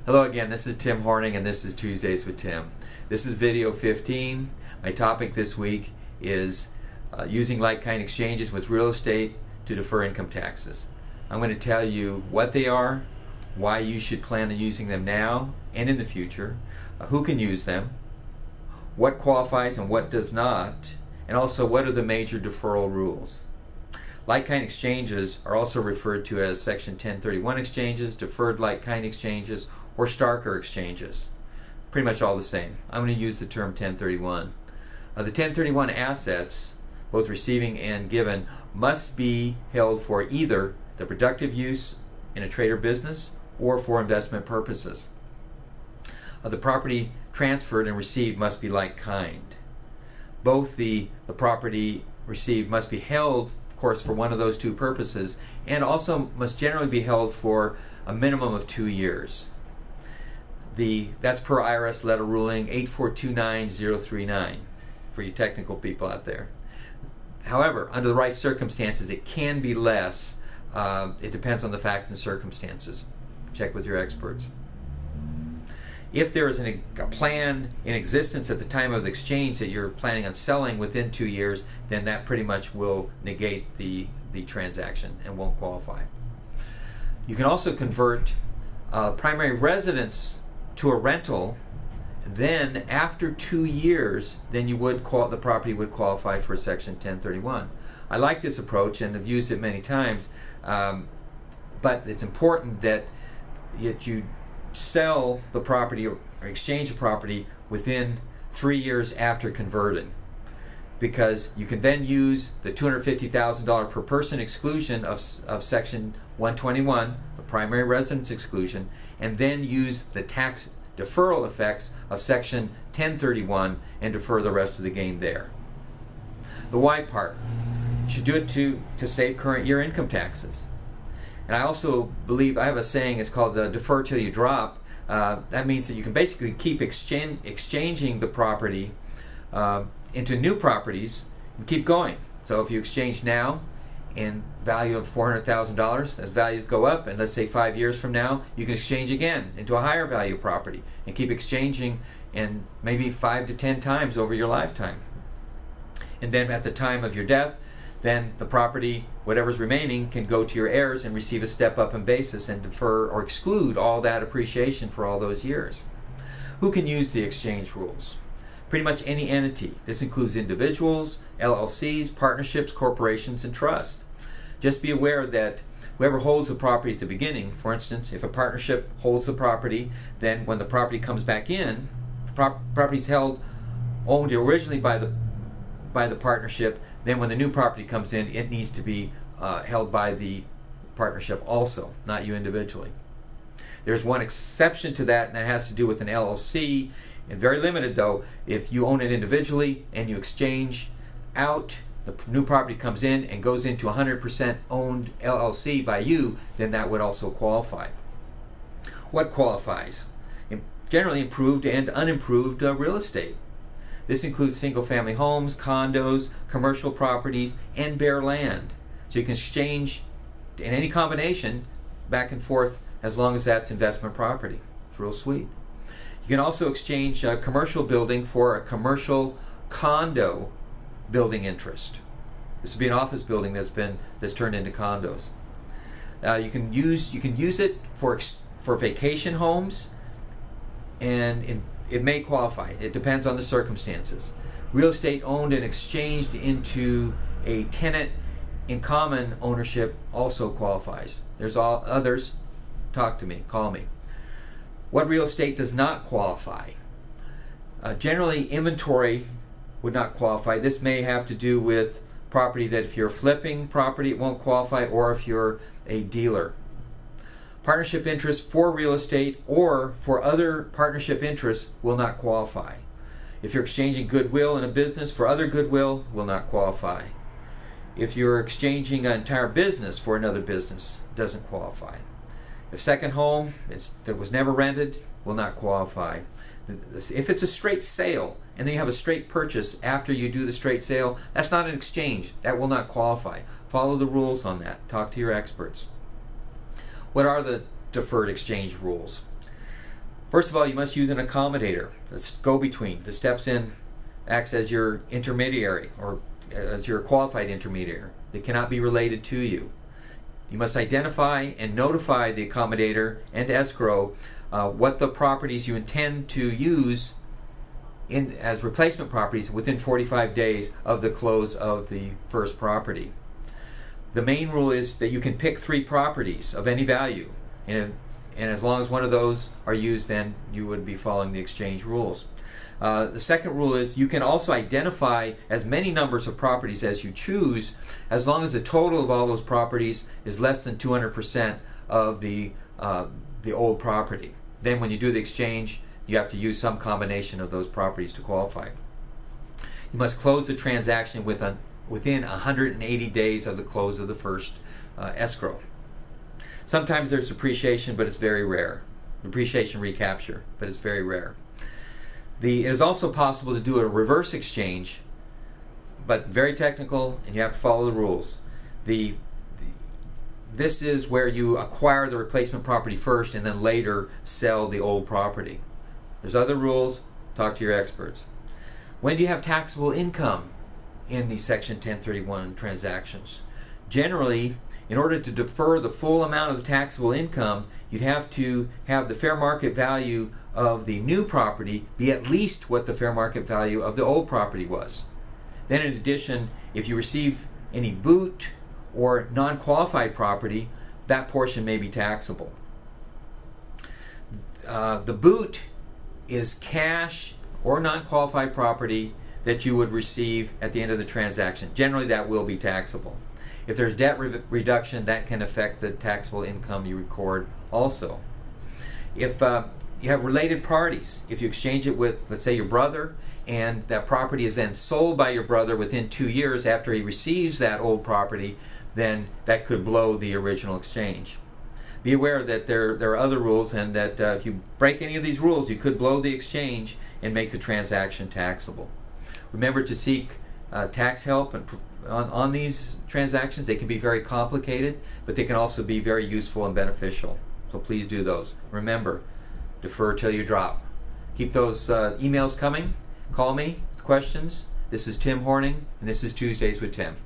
Hello again, this is Tim Horning and this is Tuesdays with Tim. This is video 15. My topic this week is using like-kind exchanges with real estate to defer income taxes. I'm going to tell you what they are, why you should plan on using them now and in the future, who can use them, what qualifies and what does not, and also what are the major deferral rules. Like-kind exchanges are also referred to as Section 1031 exchanges, deferred like-kind exchanges, or Starker exchanges. Pretty much all the same. I'm going to use the term 1031. The 1031 assets, both receiving and given, must be held for either the productive use in a trade or business or for investment purposes. The property transferred and received must be like-kind. Both the property received must be held, of course, for one of those two purposes, and also must generally be held for a minimum of 2 years. That's per IRS letter ruling 8429039 for you technical people out there. However, under the right circumstances, it can be less. It depends on the facts and circumstances. Check with your experts. If there is a plan in existence at the time of the exchange that you're planning on selling within 2 years, then that pretty much will negate the transaction and won't qualify. You can also convert primary residence to a rental. Then after 2 years, then the property would qualify for Section 1031. I like this approach and have used it many times, but it's important that you sell the property or exchange the property within 3 years after converting, because you can then use the $250,000 per person exclusion of Section 121, the primary residence exclusion, and then use the tax deferral effects of Section 1031 and defer the rest of the gain there. The why part, you should do it to save current year income taxes. And I also believe, I have a saying, it's called defer till you drop. That means that you can basically keep exchanging the property into new properties and keep going. So if you exchange now in value of $400,000, as values go up, and let's say 5 years from now, you can exchange again into a higher value property and keep exchanging, and maybe 5 to 10 times over your lifetime. And then at the time of your death, then the property, whatever's remaining, can go to your heirs and receive a step up in basis and defer or exclude all that appreciation for all those years. Who can use the exchange rules? Pretty much any entity. This includes individuals, LLCs, partnerships, corporations, and trusts. Just be aware that whoever holds the property at the beginning, for instance, if a partnership holds the property, then when the property comes back in, the property is owned originally by the partnership. Then when the new property comes in, it needs to be held by the partnership also, not you individually. There's one exception to that, and that has to do with an LLC. And very limited though. If you own it individually and you exchange out, the new property comes in and goes into 100% owned LLC by you, then that would also qualify. What qualifies? Generally improved and unimproved real estate. This includes single-family homes, condos, commercial properties, and bare land. So you can exchange in any combination back and forth as long as that's investment property. It's real sweet. You can also exchange a commercial building for a commercial condo building interest. This would be an office building that's turned into condos. You can use it for vacation homes, and it may qualify. It depends on the circumstances. Real estate owned and exchanged into a tenant in common ownership also qualifies. There's all others. Talk to me. Call me. What real estate does not qualify? Generally, inventory would not qualify. This may have to do with property that if you're flipping property, it won't qualify, or if you're a dealer. Partnership interests for real estate or for other partnership interests will not qualify. If you're exchanging goodwill in a business for other goodwill, will not qualify. If you're exchanging an entire business for another business, doesn't qualify. If second home that was never rented, will not qualify. If it's a straight sale and then you have a straight purchase after you do the straight sale, that's not an exchange. That will not qualify. Follow the rules on that. Talk to your experts. What are the deferred exchange rules? First of all, you must use an accommodator, a go-between. The steps in acts as your intermediary or as your qualified intermediary. They cannot be related to you. You must identify and notify the accommodator and escrow what the properties you intend to use as replacement properties within 45 days of the close of the first property. The main rule is that you can pick 3 properties of any value, and as long as one of those are used, then you would be following the exchange rules. The second rule is you can also identify as many numbers of properties as you choose, as long as the total of all those properties is less than 200% of the old property. Then when you do the exchange, you have to use some combination of those properties to qualify. You must close the transaction within 180 days of the close of the first escrow. Sometimes there's depreciation, but it's very rare. Depreciation recapture, but it's very rare. It is also possible to do a reverse exchange, but very technical, and you have to follow the rules. This is where you acquire the replacement property first and then later sell the old property. There's other rules. Talk to your experts. When do you have taxable income in the Section 1031 transactions? Generally, in order to defer the full amount of the taxable income, you'd have to have the fair market value of the new property be at least what the fair market value of the old property was. Then in addition, if you receive any boot or non-qualified property, that portion may be taxable. The boot is cash or non-qualified property that you would receive at the end of the transaction. Generally, that will be taxable. If there's debt reduction, that can affect the taxable income you record also. If you have related parties, if you exchange it with, let's say, your brother, and that property is then sold by your brother within 2 years after he receives that old property, then that could blow the original exchange. Be aware that there are other rules, and that if you break any of these rules, you could blow the exchange and make the transaction taxable. Remember to seek tax help on these transactions. They can be very complicated, but they can also be very useful and beneficial. So please do those. Remember, defer till you drop. Keep those emails coming. Call me with questions. This is Tim Horning, and this is Tuesdays with Tim.